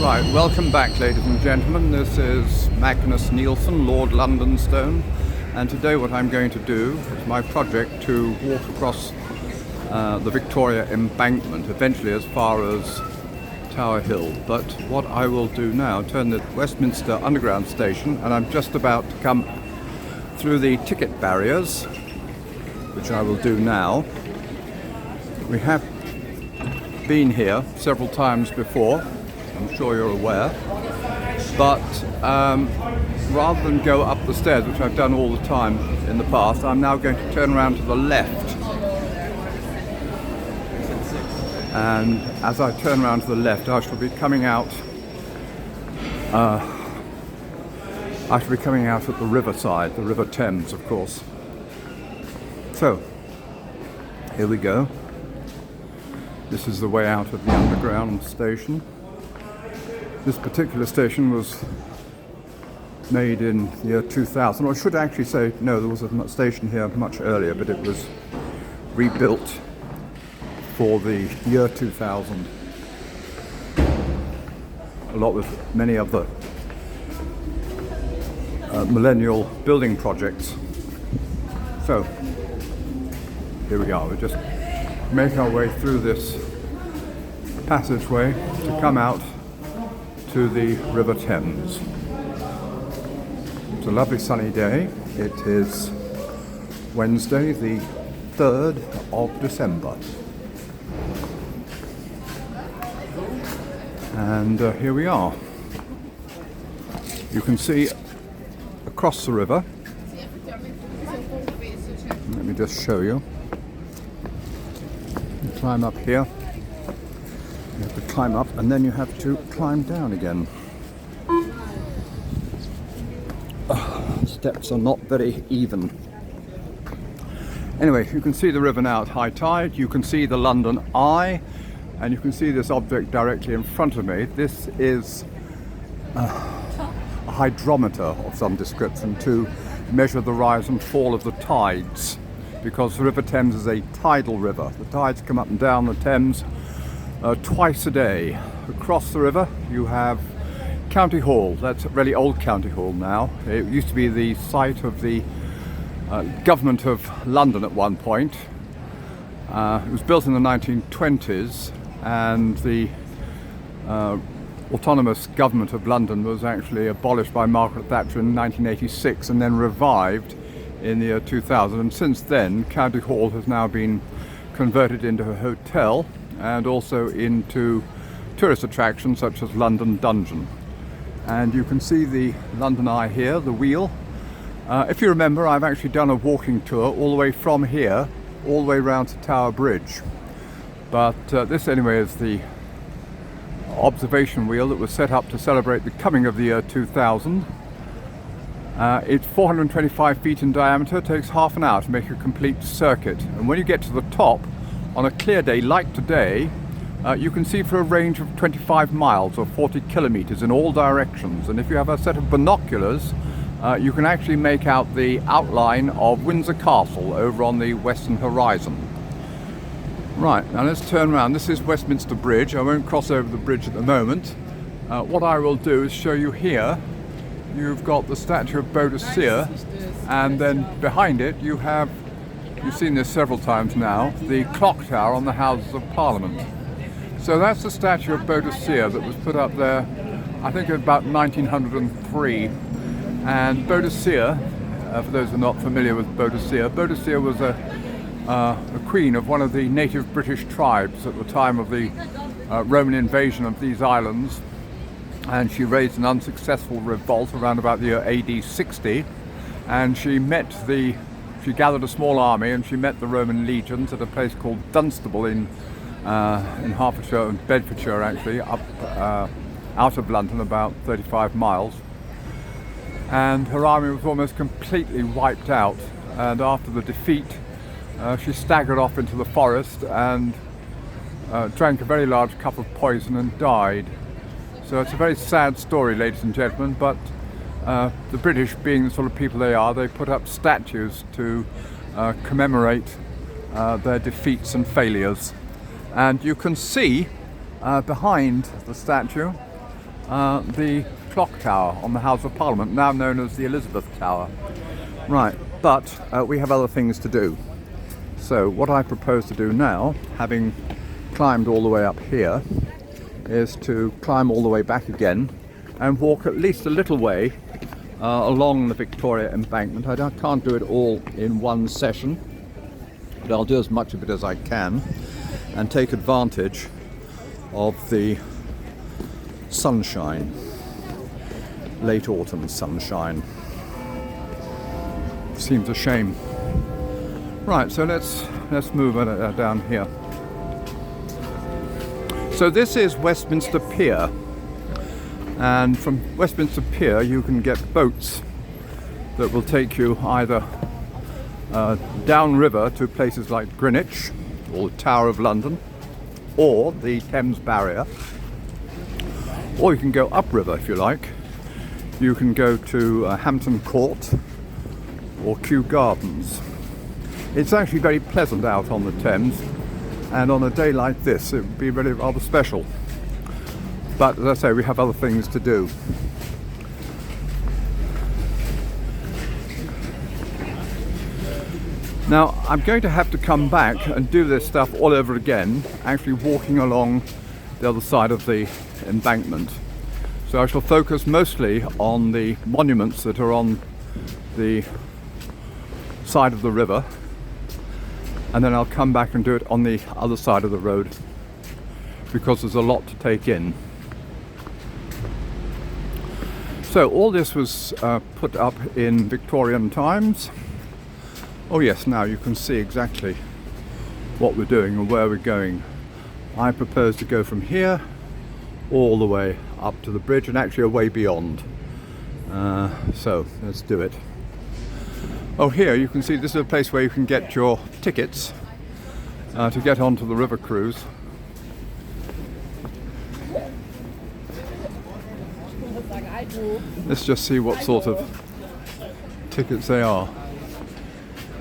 Right, welcome back, ladies and gentlemen. This is Magnus Nielsen, Lord Londonstone, and today what I'm going to do is my project to walk across the Victoria Embankment, eventually as far as Tower Hill. But what I will do now, turn the Westminster Underground station, and I'm just about to come through the ticket barriers, which I will do now. We have been here several times before, I'm sure you're aware, but rather than go up the stairs, which I've done all the time in the past, I'm now going to turn around to the left. And as I turn around to the left, I shall be coming out at the riverside, the River Thames, of course. So, here we go. This is the way out of the underground station. This particular station was made in the year 2000, or I should actually say, no, there was a station here much earlier, but it was rebuilt for the year 2000. Along with many of the millennial building projects. So, here we are. We're just making our way through this passageway to come out to the River Thames. It's a lovely sunny day. It is Wednesday, the 3rd of December. And here we are. You can see across the river. Let me just show you. You climb up here. You have to climb up and then you have to climb down again. Steps are not very even. Anyway, you can see the river now at high tide. You can see the London Eye, and you can see this object directly in front of me. This is a hydrometer of some description to measure the rise and fall of the tides, because the River Thames is a tidal river. The tides come up and down the Thames twice a day. Across the river you have County Hall. That's really old County Hall now. It used to be the site of the government of London at one point. It was built in the 1920s, and the autonomous government of London was actually abolished by Margaret Thatcher in 1986 and then revived in the year 2000. And since then, County Hall has now been converted into a hotel and also into tourist attractions such as London Dungeon. And you can see the London Eye here, the wheel. If you remember, I've actually done a walking tour all the way from here, all the way round to Tower Bridge. But this anyway is the observation wheel that was set up to celebrate the coming of the year 2000. It's 425 feet in diameter, takes half an hour to make a complete circuit. And when you get to the top, on a clear day like today, you can see for a range of 25 miles or 40 kilometers in all directions. And if you have a set of binoculars, you can actually make out the outline of Windsor Castle over on the western horizon. Right, now let's turn around. This is Westminster Bridge. I won't cross over the bridge at the moment. What I will do is show you here. You've got the statue of Boadicea, and then behind it you have, you've seen this several times now, the clock tower on the Houses of Parliament. So that's the statue of Boadicea that was put up there, I think about 1903. And Boadicea, for those who are not familiar with Boadicea, Boadicea was a queen of one of the native British tribes at the time of the Roman invasion of these islands, and she raised an unsuccessful revolt around about the year AD 60, and she gathered a small army and she met the Roman legions at a place called Dunstable in Hertfordshire and Bedfordshire, actually, up out of London about 35 miles. And her army was almost completely wiped out, and after the defeat she staggered off into the forest and drank a very large cup of poison and died. So it's a very sad story, ladies and gentlemen, but the British, being the sort of people they are, they put up statues to commemorate their defeats and failures. And you can see behind the statue the clock tower on the House of Parliament, now known as the Elizabeth Tower. Right, but we have other things to do. So what I propose to do now, having climbed all the way up here, is to climb all the way back again and walk at least a little way along the Victoria Embankment. I can't do it all in one session, but I'll do as much of it as I can and take advantage of the sunshine, late autumn sunshine. Seems a shame. Right, so let's move down here. So this is Westminster Pier, and from Westminster Pier you can get boats that will take you either downriver to places like Greenwich or the Tower of London or the Thames Barrier, or you can go upriver if you like. You can go to Hampton Court or Kew Gardens. It's actually very pleasant out on the Thames, and on a day like this it would be really rather special. But as I say, we have other things to do. Now I'm going to have to come back and do this stuff all over again, actually walking along the other side of the embankment. So I shall focus mostly on the monuments that are on the side of the river, and then I'll come back and do it on the other side of the road, because there's a lot to take in. So all this was put up in Victorian times. Oh yes, now you can see exactly what we're doing and where we're going. I propose to go from here all the way up to the bridge and actually a way beyond. So let's do it. Oh, here you can see this is a place where you can get your tickets to get onto the river cruise. Let's just see what sort of tickets they are.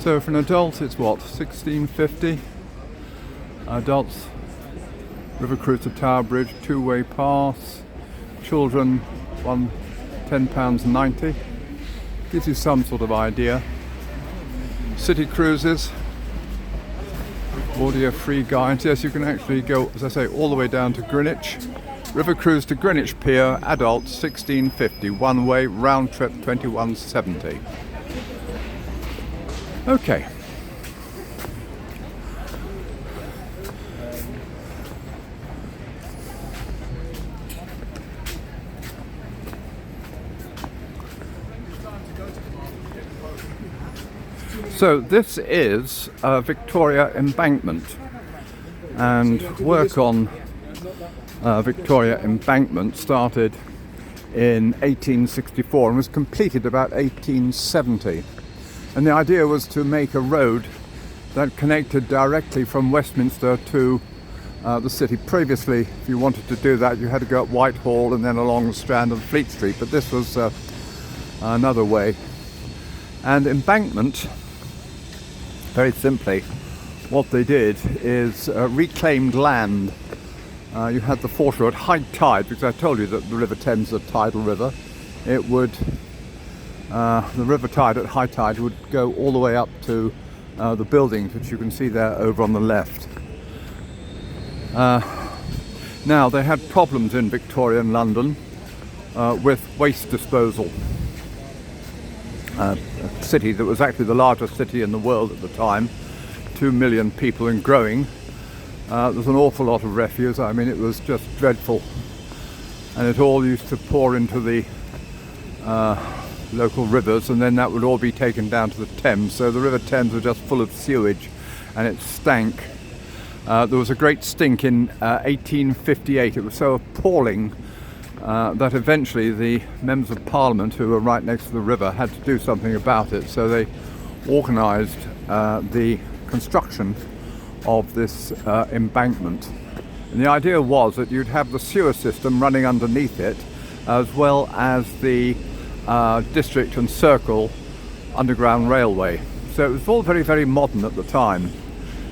So for an adult it's what, £16.50? Adults, river cruise to Tower Bridge, two-way pass. Children, £10.90. Gives you some sort of idea. City cruises, audio free guides. Yes, you can actually go, as I say, all the way down to Greenwich. River cruise to Greenwich Pier, adults £16.50, one way, round trip £21.70. Okay. So this is Victoria Embankment, and work on Victoria Embankment started in 1864 and was completed about 1870. And the idea was to make a road that connected directly from Westminster to the city. Previously, if you wanted to do that, you had to go up Whitehall and then along the Strand and Fleet Street, but this was another way. And embankment, very simply, what they did is reclaimed land. You had the foreshore at high tide, because I told you that the River Thames is a tidal river. It would, the river tide at high tide would go all the way up to the buildings, which you can see there over on the left. Now, they had problems in Victorian London with waste disposal. A city that was actually the largest city in the world at the time, 2 million people and growing. There was an awful lot of refuse. I mean, it was just dreadful, and it all used to pour into the local rivers, and then that would all be taken down to the Thames. So the River Thames was just full of sewage, and it stank. There was a great stink in 1858. It was so appalling that eventually the members of Parliament, who were right next to the river, had to do something about it. So they organised the construction of this embankment. And the idea was that you'd have the sewer system running underneath it, as well as the district and circle underground railway. So it was all very, very modern at the time.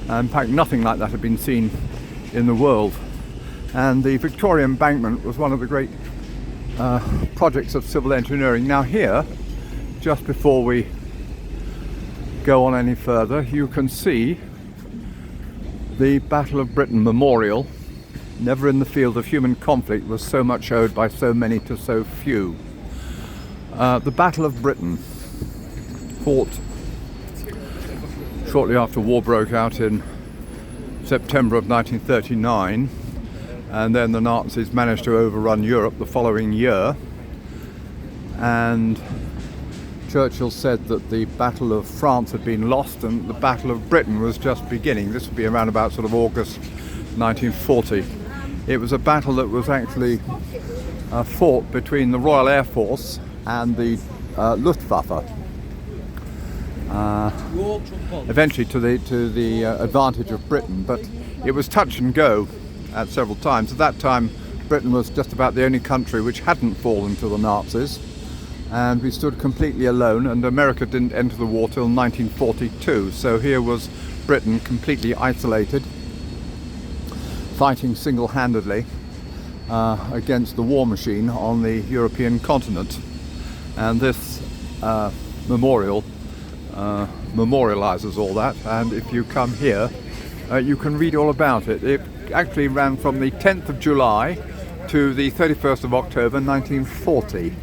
In fact, nothing like that had been seen in the world. And the Victoria Embankment was one of the great projects of civil engineering. Now here, just before we go on any further, you can see the Battle of Britain Memorial. Never in the field of human conflict was so much owed by so many to so few. The Battle of Britain, fought shortly after war broke out in September of 1939, and then the Nazis managed to overrun Europe the following year, and Churchill said that the Battle of France had been lost and the Battle of Britain was just beginning. This would be around about sort of August 1940. It was a battle that was actually fought between the Royal Air Force and the Luftwaffe, eventually to the advantage of Britain, but it was touch and go at several times. At that time, Britain was just about the only country which hadn't fallen to the Nazis, and we stood completely alone, and America didn't enter the war till 1942, so here was Britain completely isolated, fighting single-handedly against the war machine on the European continent. And this memorial memorializes all that, and if you come here you can read all about it. It actually ran from the 10th of July to the 31st of October 1940.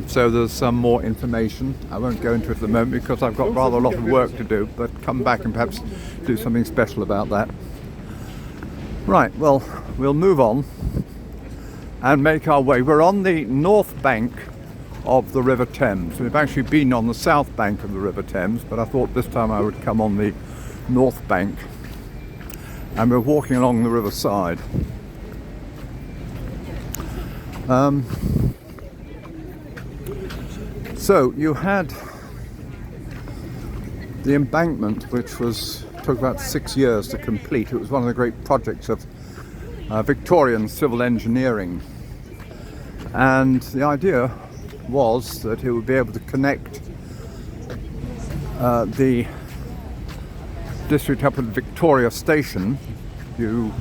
So there's some more information. I won't go into it at the moment because I've got rather a lot of work to do, but come back and perhaps do something special about that. Right, well, we'll move on and make our way. We're on the north bank of the River Thames. We've actually been on the south bank of the River Thames, but I thought this time I would come on the north bank, and we're walking along the river side. So you had the embankment, which took about 6 years to complete. It was one of the great projects of Victorian civil engineering, and the idea was that it would be able to connect the district up at Victoria Station. You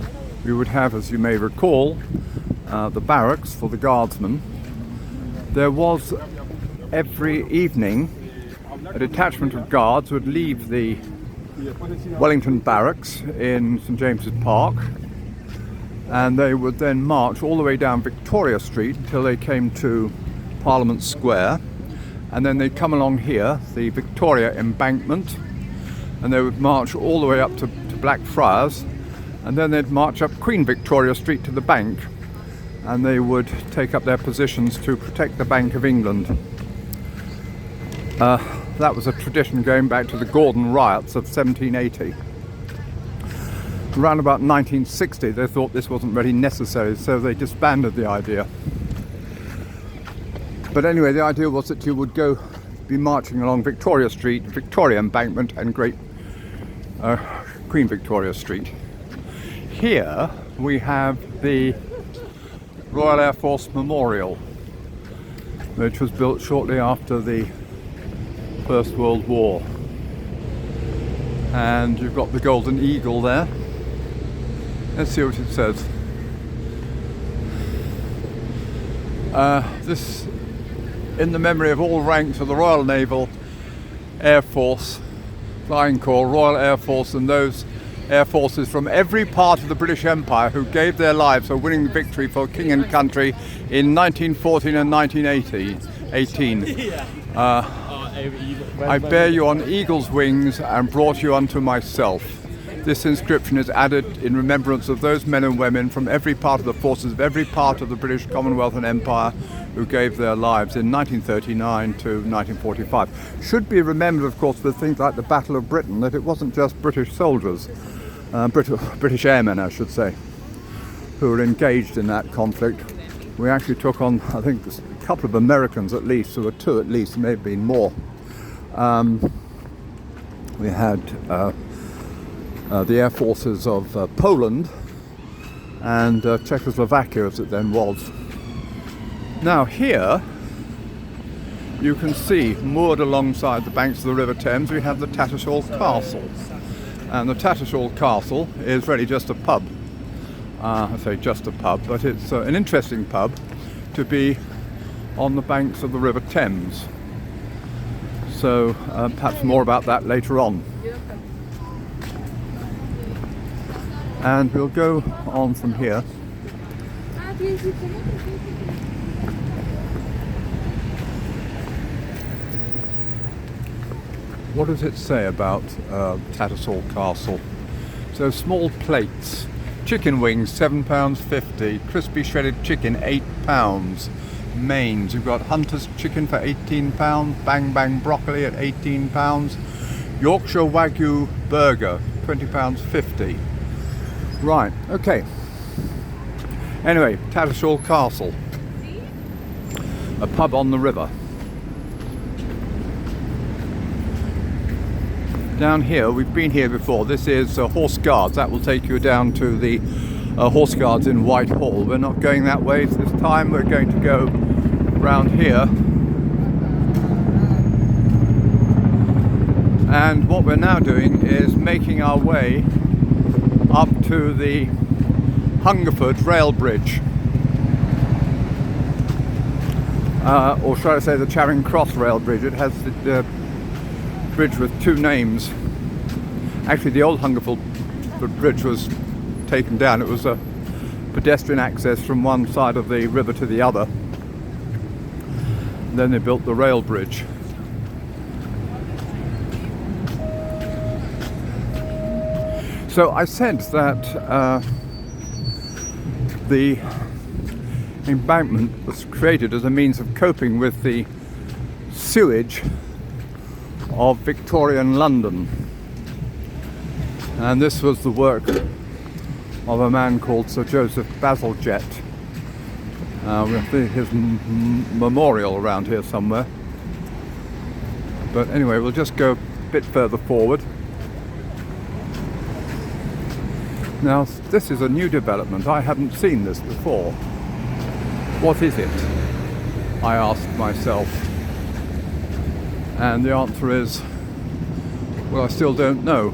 would have, as you may recall, the barracks for the guardsmen. There was every evening a detachment of guards would leave the Wellington Barracks in St James's Park, and they would then march all the way down Victoria Street until they came to Parliament Square, and then they'd come along here, the Victoria Embankment, and they would march all the way up to Blackfriars, and then they'd march up Queen Victoria Street to the Bank, and they would take up their positions to protect the Bank of England. That was a tradition going back to the Gordon riots of 1780. Around about 1960 they thought this wasn't really necessary, so they disbanded the idea. But anyway, the idea was that you would be marching along Victoria Street, Victoria Embankment, and Great Queen Victoria Street. Here we have the Royal Air Force Memorial, which was built shortly after the First World War. And you've got the Golden Eagle there. Let's see what it says. This, in the memory of all ranks of the Royal Naval, Air Force, Flying Corps, Royal Air Force, and those air forces from every part of the British Empire who gave their lives for winning victory for King and Country in 1914 and 1918. I bear you on eagle's wings and brought you unto myself. This inscription is added in remembrance of those men and women from every part of the forces of every part of the British Commonwealth and Empire who gave their lives in 1939 to 1945. Should be remembered, of course, with things like the Battle of Britain, that it wasn't just British soldiers, British airmen, I should say, who were engaged in that conflict. We actually took on, I think, a couple of Americans at least. There were two at least, there may have been more. We had the air forces of Poland and Czechoslovakia, as it then was. Now here you can see, moored alongside the banks of the River Thames, we have the Tattershall Castle. And the Tattershall Castle is really just a pub. I say just a pub, but it's an interesting pub to be on the banks of the River Thames. So perhaps more about that later on. And we'll go on from here. What does it say about Tattersall Castle? So small plates. Chicken wings, £7.50. Crispy shredded chicken, £8. Mains, you've got Hunter's chicken for £18. Bang Bang broccoli at £18. Yorkshire Wagyu burger, £20.50. Right, okay. Anyway, Tattersall Castle. A pub on the river. Down here, we've been here before. This is Horse Guards. That will take you down to the Horse Guards in Whitehall. We're not going that way this time. We're going to go round here. And what we're now doing is making our way up to the Hungerford rail bridge. Or should I say the Charing Cross rail bridge. It has the bridge with two names. Actually, the old Hungerford bridge was taken down. It was a pedestrian access from one side of the river to the other. And then they built the rail bridge. So I said that the embankment was created as a means of coping with the sewage of Victorian London, and this was the work of a man called Sir Joseph Bazalgette. We have his memorial around here somewhere, but anyway, we'll just go a bit further forward. Now this is a new development. I haven't seen this before. What is it? I asked myself. And the answer is, well, I still don't know.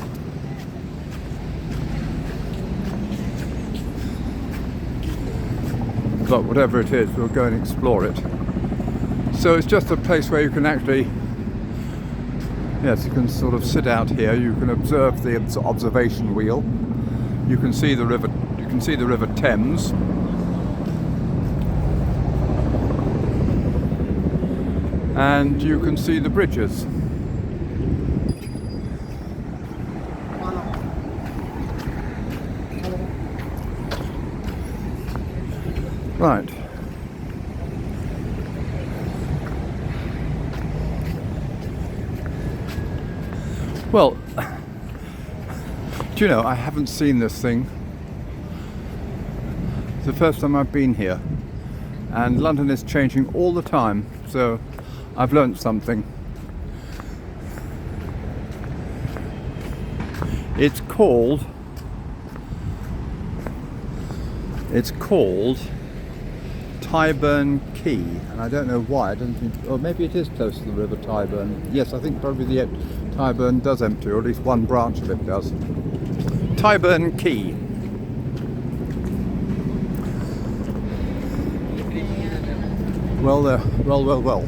But whatever it is, we'll go and explore it. So it's just a place where you can actually, yes, you can sort of sit out here. You can observe the observation wheel. You can see the river. You can see the River Thames. And you can see the bridges. Right. Well, do you know, I haven't seen this thing. It's the first time I've been here. And London is changing all the time, so I've learnt something. It's called Tyburn Quay, and I don't know why. I don't think, or maybe it is close to the River Tyburn. Yes, I think probably the Tyburn does empty, or at least one branch of it does. Tyburn Quay. Well, well.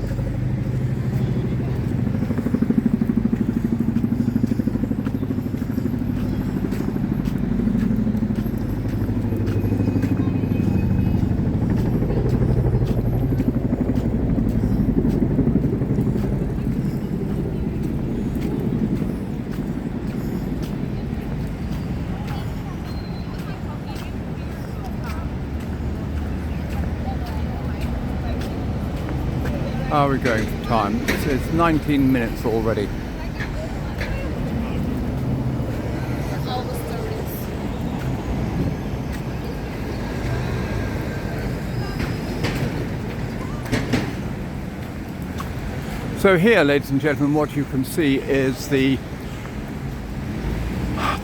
How are we going for time? It's 19 minutes already. So here, ladies and gentlemen, what you can see is the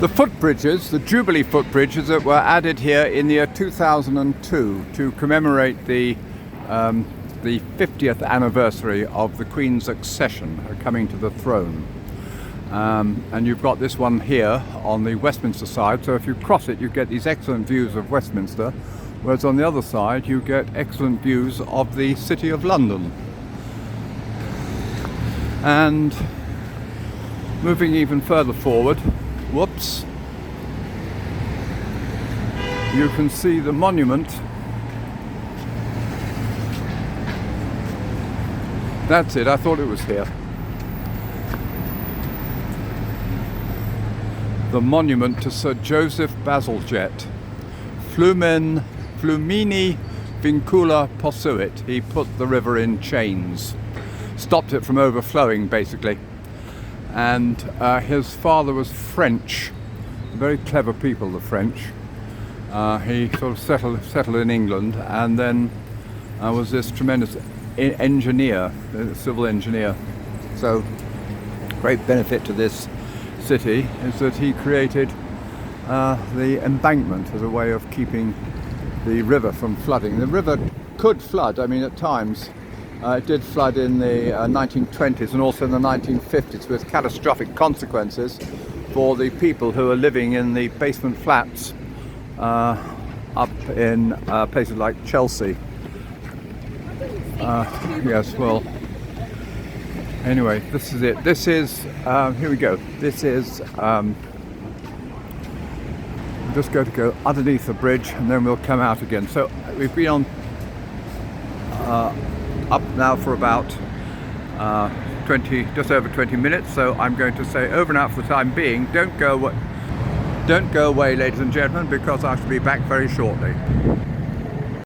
footbridges, the Jubilee footbridges that were added here in the year 2002 to commemorate the 50th anniversary of the Queen's accession, her coming to the throne. And you've got this one here on the Westminster side, so if you cross it you get these excellent views of Westminster whereas on the other side you get excellent views of the City of London. And moving even further forward, whoops, you can see the monument. That's it, I thought it was here. The monument to Sir Joseph Bazalgette. Flumini vincula posuit. He put the river in chains. Stopped it from overflowing, basically. And his father was French. Very clever people, the French. He sort of settled in England, and then was this tremendous engineer, civil engineer. So, great benefit to this city is that he created the embankment as a way of keeping the river from flooding. The river could flood, I mean, at times. It did flood in the 1920s and also in the 1950s with catastrophic consequences for the people who are living in the basement flats up in places like Chelsea. Yes, well, anyway, this is it. This is, here we go. This is, I'm just going to go underneath the bridge and then we'll come out again. So we've been on up now for about just over 20 minutes. So I'm going to say over and out for the time being. Don't go away, ladies and gentlemen, because I shall be back very shortly.